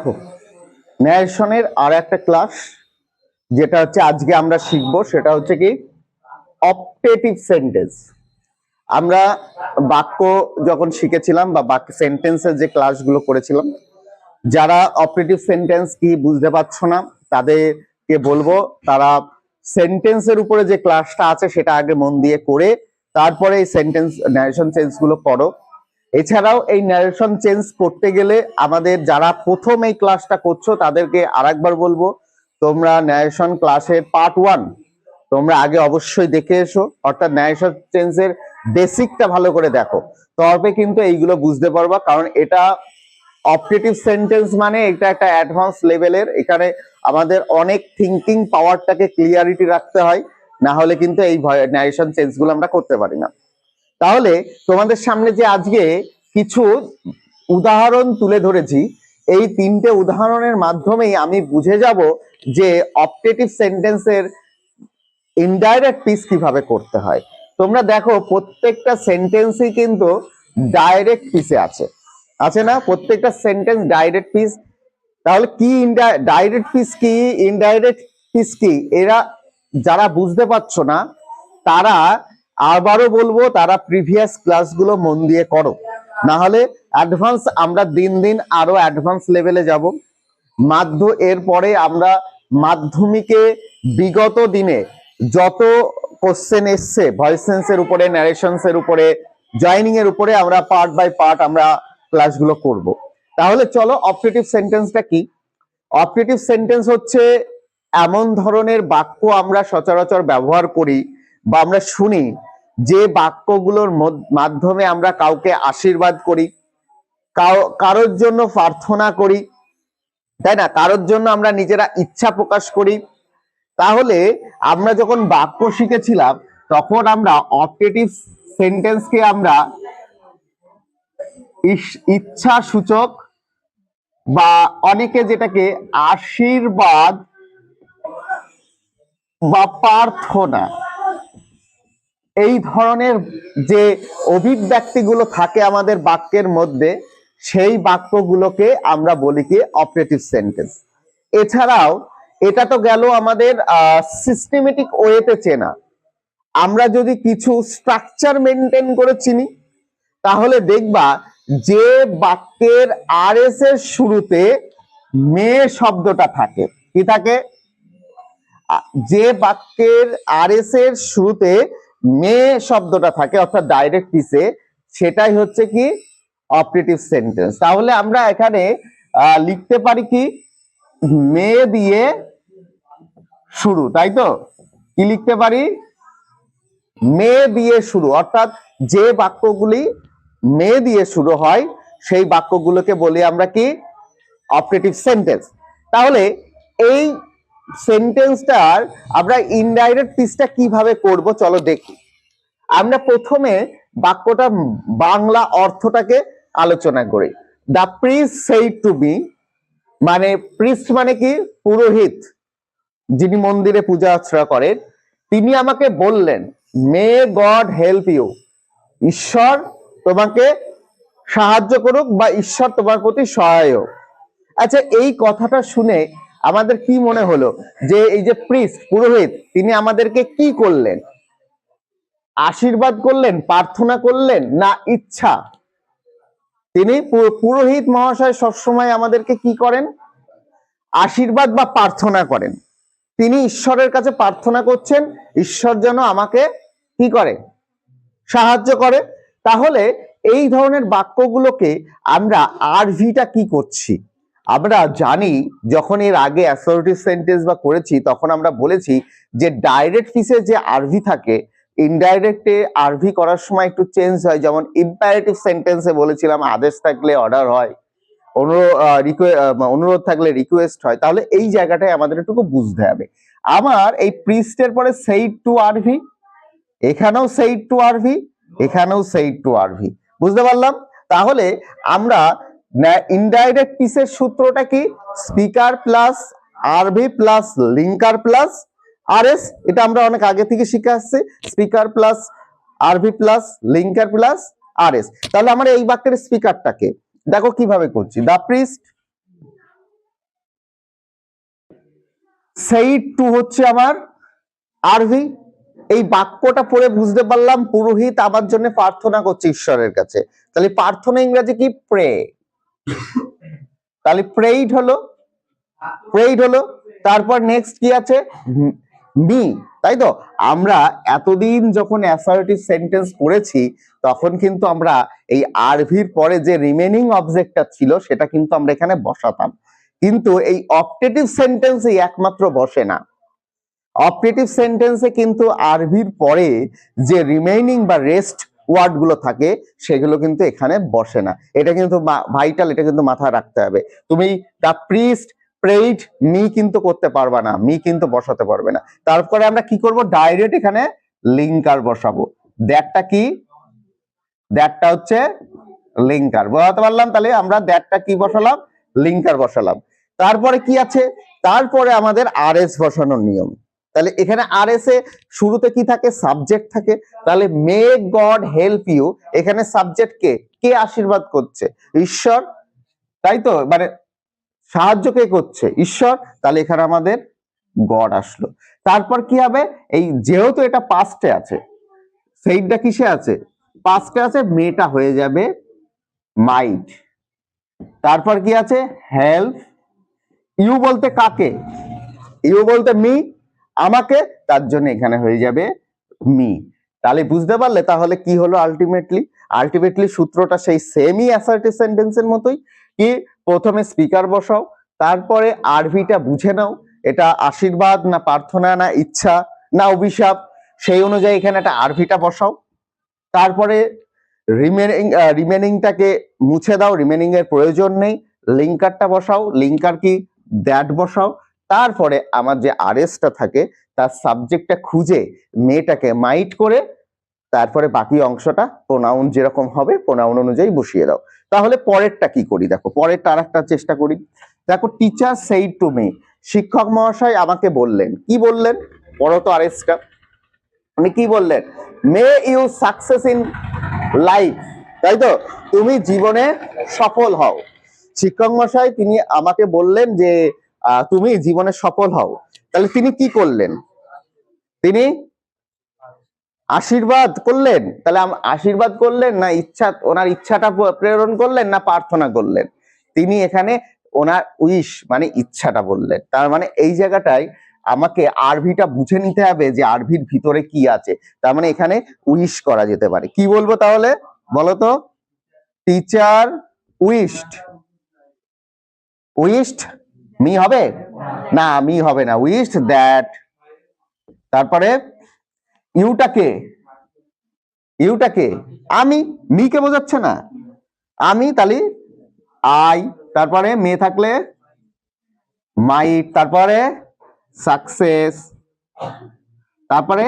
দেখো ন্যারেশনের আর একটা ক্লাস যেটা হচ্ছে আজকে আমরা শিখবো সেটা হচ্ছে কি অপটেটিভ সেন্টেন্স। আমরা বাক্য যখন শিখেছিলাম বা বাক্য সেন্টেন্সের যে ক্লাসগুলো করেছিলাম, যারা অপটেটিভ সেন্টেন্স কি বুঝতে পারছো না তাদেরকে বলবো তারা সেন্টেন্সের উপরে যে ক্লাসটা আছে সেটা আগে মন দিয়ে করে তারপরে এই সেন্টেন্স ন্যারেশন চেঞ্জ গুলো করো। এছাড়াও এই ন্যারেশন চেঞ্জ করতে গেলে আমাদের যারা প্রথম এই ক্লাসটা করছো তাদেরকে আরেকবার বলবো, তোমরা ন্যারেশন ক্লাসের পার্ট 1 তোমরা আগে অবশ্যই দেখে এসো, অর্থাৎ ন্যারেশন চেঞ্জের বেসিকটা ভালো করে দেখো, তবে কিন্তু এইগুলো বুঝতে পারবা। কারণ এটা অপটেটিভ সেন্টেন্স মানে এটা একটা অ্যাডভান্স লেভেলের, এখানে আমাদের অনেক থিঙ্কিং পাওয়ারটাকে ক্লিয়ারিটি রাখতে হয়, না হলে কিন্তু এই ন্যারেশন চেঞ্জ গুলো আমরা করতে পারি না। তাহলে তোমাদের সামনে যে আজকে কিছু উদাহরণ তুলে ধরেছি, এই 3টে উদাহরণের মাধ্যমেই আমি বুঝে যাব যে অপটেটিভ সেন্টেন্সের ইনডাইরেক্ট পিস কিভাবে করতে হয়। তোমরা দেখো প্রত্যেকটা সেন্টেন্সই কিন্তু ডাইরেক্ট পিসে আছে না? প্রত্যেকটা সেন্টেন্স ডাইরেক্ট পিস। তাহলে কি ডাইরেক্ট পিস কি, ইনডাইরেক্ট পিস কি, এরা যারা বুঝতে পারছো না তারা আবারও বলবো তারা প্রিভিয়াস ক্লাসগুলো মন দিয়ে করো, না হলে অ্যাডভান্স আমরা দিন দিন আরো অ্যাডভান্স লেভেলে যাব। এরপরে আমরা মাধ্যমিকে বিগত দিনে যত কোশ্চেন এসছে ভয়েস সেন্সের উপরে, ন্যারেশনস এর উপরে, জয়নিং এর উপরে আমরা পার্ট বাই পার্ট আমরা ক্লাসগুলো করব। তাহলে চলো অপটেটিভ সেন্টেন্সটা কি। অপটেটিভ সেন্টেন্স হচ্ছে এমন ধরনের বাক্য আমরা সচরাচর ব্যবহার করি বা আমরা শুনি যে বাক্যগুলোর মাধ্যমে আমরা কাউকে আশীর্বাদ করি, কারোর জন্য প্রার্থনা করি, তাই না? কারোর জন্য আমরা নিজেরা ইচ্ছা প্রকাশ করি। তাহলে আমরা যখন বাক্য শিখেছিলাম তখন আমরা অপটেটিভ সেন্টেন্সকে আমরা ইচ্ছা সূচক বা অনেকে যেটাকে আশীর্বাদ বা প্রার্থনা, এই ধরনের যে অভিব্যক্তিগুলো থাকে আমাদের বাক্যের মধ্যে, সেই বাক্যগুলোকে আমরা বলি কি অপটেটিভ সেন্টেন্স। এছাড়াও এটা তো গেল আমাদের সিস্টেমেটিক ওয়েতে চেনা। আমরা যদি কিছু স্ট্রাকচার মেনটেন করে চিনি তাহলে দেখবা যে বাক্যের আরএস এর শুরুতে মে শব্দটা থাকে, কি থাকে? যে বাক্যের আরএস এর শুরুতে মে শব্দটা থাকে অর্থাৎ ডাইরেক্ট পিসে, সেটাই হচ্ছে কি অপটেটিভ সেন্টেন্স। তাহলে আমরা এখানে লিখতে পারি কি মে দিয়ে শুরু, তাই তো? কি লিখতে পারি? মে দিয়ে শুরু, অর্থাৎ যে বাক্যগুলি মে দিয়ে শুরু হয় সেই বাক্যগুলোকে বলি আমরা কি অপটেটিভ সেন্টেন্স। তাহলে এই সেন্টেন্সটার আমরা ইনডাইরেক্ট পিসটা কিভাবে করব চলো দেখি। আমরা প্রথমে বাক্যটা বাংলা অর্থটাকে আলোচনা করি। The priest said to me, মানে প্রিস্ট মানে কি পুরোহিত, যিনি মন্দিরে পূজা অর্চনা করেন, তিনি আমাকে বললেন মে গড হেল্প ইউ, ঈশ্বর তোমাকে সাহায্য করুক বা ঈশ্বর তোমার প্রতি সহায় হোক। আচ্ছা, এই কথাটা শুনে আমাদের কি মনে হলো যে এই যে প্রিস্ট পুরোহিত তিনি আমাদেরকে কি করলেন? আশীর্বাদ করলেন, প্রার্থনা করলেন, না ইচ্ছা? তিনি পুরোহিত মহাশয় সবসময় আমাদেরকে কি করেন? আশীর্বাদ বা প্রার্থনা করেন। তিনি ঈশ্বরের কাছে প্রার্থনা করছেন ঈশ্বর যেন আমাকে কি করে? সাহায্য করে। তাহলে এই ধরনের বাক্যগুলোকে আমরা আরভিটা কি করছি? আমরা জানি যখন এর আগে অ্যাসর্টিভ সেন্টেন্স বা করেছি তখন আমরা বলেছি যে ডাইরেক্ট পিসে যে আরভি থাকে, ইনডাইরেক্টে আরভি করার সময় একটু চেঞ্জ হয়। যেমন ইম্পারেটিভ সেন্টেন্সে বলেছিলাম আদেশ থাকলে অর্ডার হয়, অনুরোধ থাকলে রিকোয়েস্ট হয়। তাহলে এই জায়গাটায় আমাদের একটু বুঝতে হবে। আমার এই প্রিস্টের পরে সেইড টু আরভি, এখানেও সেইড টু আরভি, এখানেও সেইড টু আরভি, বুঝতে পারলাম? তাহলে আমরা ইনডাইরেক্ট পিসের সূত্রটা কি? Speaker plus RV plus linker plus R S. এটা আমরা অনেক আগে থেকে শিখে আসছি, speaker plus RV plus linker plus R S. তাহলে আমরা এই বাক্যের স্পিকারটাকে দেখো কিভাবে করছি। দ্য প্রিস্ট সেইড টু হচ্ছে আমার আরভি। এই বাক্যটা পড়ে বুঝতে পারলাম পুরোহিত আমার জন্য প্রার্থনা করছে ঈশ্বরের কাছে। তাহলে প্রার্থনা ইংরেজি কি? প্রে। তাহলে প্রেইড হলো, প্রেইড হলো। তারপর নেক্সট কি আছে? মি, তাই তো? আমরা এতদিন যখন অ্যাসার্টিভ সেন্টেন্স পড়েছি তখন কিন্তু আমরা এই আরভির পরে যে রিমেনিং অবজেক্টটা ছিল সেটা কিন্তু আমরা এখানে বসাতাম, কিন্তু এই অপটেটিভ সেন্টেন্সে একমাত্র বসে না। অপটেটিভ সেন্টেন্সে কিন্তু আরভির পরে যে রিমেইনিং বা রেস্ট ওয়ার্ড গুলো থাকে সেগুলো কিন্তু এখানে বসে না। এটা কিন্তু ভাইটাল, এটা কিন্তু মাথায় রাখতে হবে। তুমি দ্য প্রিস্ট প্রেইড মি কিন্তু করতে পারবা না, মি কিন্তু বসাতে পারবে না। তারপরে আমরা কি করব? ডাইরেক্ট এখানে লিঙ্কার বসাবো। দ্যাটটা কি? দ্যাটটা হচ্ছে লিঙ্কার। বোঝাতে পারলাম? তাহলে আমরা দ্যাটটা কি বসালাম? লিঙ্কার বসালাম। তারপরে কি আছে? তারপরে আমাদের আরএস বসানোর নিয়ম। তাহলে এখানে আরএস এ শুরুতে কি থাকে? সাবজেক্ট থাকে। তাহলে মে গড হেল্প ইউ, এখানে সাবজেক্ট কে? কে আশীর্বাদ করছে? ঈশ্বর, তাই তো? মানে সাহায্য কে করছে? ঈশ্বর। তাহলে এখানে আমাদের গড আসলো। তারপর কি হবে? এই যেহেতু এটা পাস্টে আছে, সেইটা কিসে আছে? পাস্টে আছে, মেটা হয়ে যাবে মাইট। তারপর কি আছে? হেল্প ইউ বলতে কাকে? ইউ বলতে মি, আমাকে, তার জন্য এখানে হয়ে যাবে মি। তাহলে বুঝতে পারলে তাহলে কি হলো আলটিমেটলি? আলটিমেটলি সূত্রটা সেই সেমই অ্যাসার্টিভ সেন্টেন্সের মতোই, কি প্রথমে স্পিকার বসাও, তারপরে আরভিটা বুঝে নাও এটা আশীর্বাদ না প্রার্থনা না ইচ্ছা না অভিশাপ, সেই অনুযায়ী এখানে একটা আরভিটা বসাও। তারপরে রিমেনিংটাকে মুছে দাও, রিমেনিং এর প্রয়োজন নেই। লিঙ্কারটা বসাও, লিঙ্কার কি? দ্যাট বসাও। তারপরে আমার যে আরএসটা থাকে তার সাবজেক্টটা খুঁজে মেয়েটাকে মাইট করে তারপরে বাকি অংশটা প্রোনাউন যেরকম হবে প্রোনাউন অনুযায়ী বসিয়ে দাও। তাহলে পরেরটা কি করি দেখো, পরেরটা আরেকটা চেষ্টা করি। দেখো, টিচার সেইড টু মি, শিক্ষক মহাশয় আমাকে বললেন। কি বললেন? পড়ো তো আরএসটা। উনি কি বললেন? May you success in life, তাই তো? তুমি জীবনে সফল হও। শিক্ষক মশাই তিনি আমাকে বললেন যে তুমি জীবনে সফল হও। তাহলে তিনি কি করলেন? তিনি আশীর্বাদ করলেন। তাহলে আশীর্বাদ করলেন না ইচ্ছা, ওনার ইচ্ছাটা প্রেরণ করলেন না প্রার্থনা করলেন? তিনি এখানে ওনার উইশ মানে ইচ্ছাটা বললেন। তার মানে এই জায়গাটায় আমাকে আরভিটা বুঝে নিতে হবে যে আরভির ভিতরে কি আছে। তার মানে এখানে উইশ করা যেতে পারে। কি বলবো তাহলে বলো তো? টিচার উইশড, উইশড মি হবে না, মি হবে না, উইশড দ্যাট। তারপরে ইউটাকে, ইউটাকে আমি, মি কে বোঝাচ্ছে না, আমি, তাহলে আই। তারপরে মে থাকলে মাইট, তারপরে সাকসেস, তারপরে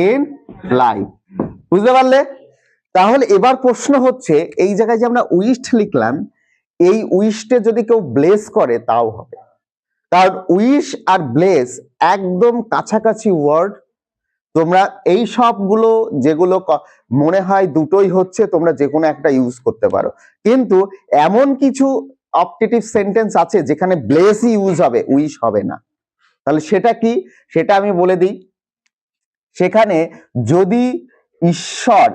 ইন লাইফ। বুঝতে পারলে? তাহলে এবার প্রশ্ন হচ্ছে এই জায়গায় যে আমরা উইশড লিখলাম, এই উইশটে যদি কেউ ব্লেস করে তাও হবে। কারণ উইশ আর ব্লেস একদম কাছাকাছি ওয়ার্ড। তোমরা এই সবগুলো যেগুলো মনে হয় দুটোই হচ্ছে, তোমরা যে কোনো একটা ইউজ করতে পারো, কিন্তু এমন কিছু অপটেটিভ সেন্টেন্স আছে যেখানে ব্লেসই ইউজ হবে, উইশ হবে না। তাহলে সেটা কি? সেটা আমি বলে দিই। সেখানে যদি ঈশ্বর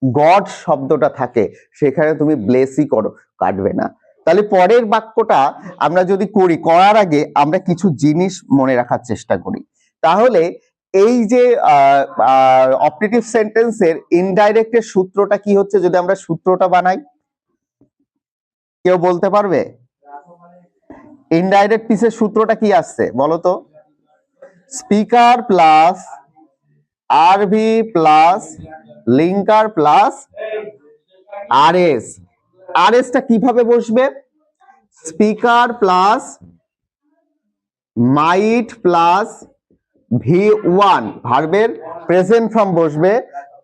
গড শব্দটা থাকে সেখানে তুমি ব্লেসই করো, কাটবে না। তাহলে পরের বাক্যটা আমরা যদি করি, করার আগে আমরা কিছু জিনিস মনে রাখার চেষ্টা করি। তাহলে এই যে অপটেটিভ সেন্টেন্সের ইনডাইরেক্টের সূত্রটা কি হচ্ছে যদি আমরা সূত্রটা বানাই? কেউ বলতে পারবে? ইনডাইরেক্ট পিসের সূত্রটা কি আসছে বলো তো? Speaker plus RV plus linker plus RS. আরএসটা কিভাবে বসবে? Speaker plus might plus V1 ভার্বের প্রেজেন্ট ফর্ম বসবে,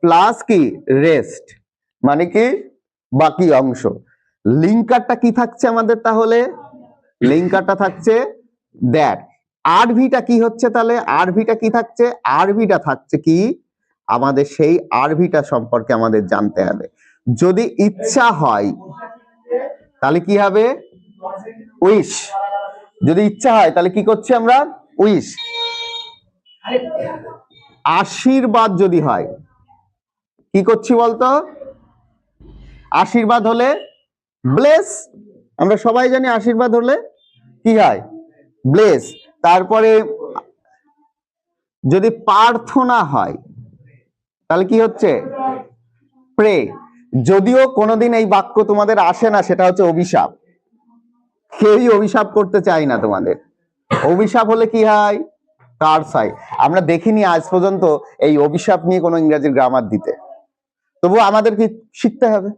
প্লাস কি রেস্ট মানে কি বাকি অংশ। লিঙ্কারটা কি থাকছে আমাদের? তাহলে লিঙ্কারটা থাকছে দ্যাট। আরভিটা কি হচ্ছে তাহলে? আরভিটা কি থাকছে? আরভিটা থাকছে কি আমাদের সেই আরভিটা সম্পর্কে আমাদের জানতে হবে। যদি ইচ্ছা হয় তাহলে কি হবে? উইশ। যদি ইচ্ছা হয় তাহলে কি করছি আমরা? উইশ। আশীর্বাদ যদি হয়, কি করছি বলতো? আশীর্বাদ হলে ব্লেস, আমরা সবাই জানি আশীর্বাদ হলে কি হয়? ব্লেস। তারপরে যদি প্রার্থনা হয় তাহলে কি হচ্ছে? প্রে। যদিও কোনোদিন এই বাক্য তোমাদের আসে না, সেটা হচ্ছে অভিশাপ। কেউই অভিশাপ করতে চায় না তোমাদের। অভিশাপ হলে কি হয়? কার্স হয়। আমরা দেখিনি আজ পর্যন্ত এই অভিশাপ নিয়ে কোনো ইংরেজির গ্রামার দিতে। তবু আমাদের কি শিখতে হবে।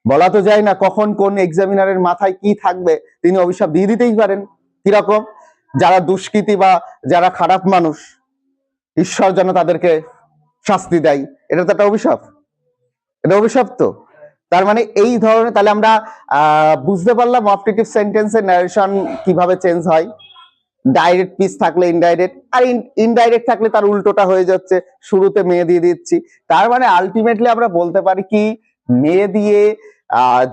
বলা তো যায় না কখন কোন এক্সামিনারের মাথায় কি থাকবে, তিনি অভিশাপ দিয়ে দিতেই পারেন। কিরকম? যারা দুষ্কৃতী বা যারা খারাপ মানুষ, ঈশ্বর যেন তাদেরকে শাস্তি দেয়, এটা তো একটা অভিশাপ। এটা অভিশাপ তো। তার মানে এই ধরনের, তাহলে আমরা বুঝতে পারলাম অপটেটিভ সেন্টেন্সের ন্যারেশন কিভাবে চেঞ্জ হয়। ডাইরেক্ট পিস থাকলে ইনডাইরেক্ট, আর ইনডাইরেক্ট থাকলে তার উল্টোটা হয়ে যাচ্ছে, শুরুতে মেয়ে দিয়ে দিচ্ছি। তার মানে আলটিমেটলি আমরা বলতে পারি কি, মেয়ে দিয়ে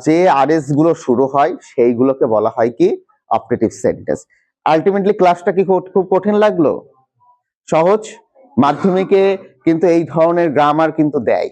যে আরএস গুলো শুরু হয় সেইগুলোকে বলা হয় কি? Optative sentence. আলটিমেটলি ক্লাসটা কি খুব কঠিন লাগলো? সহজ। মাধ্যমিকে কিন্তু এই ধরনের গ্রামার কিন্তু দেয়।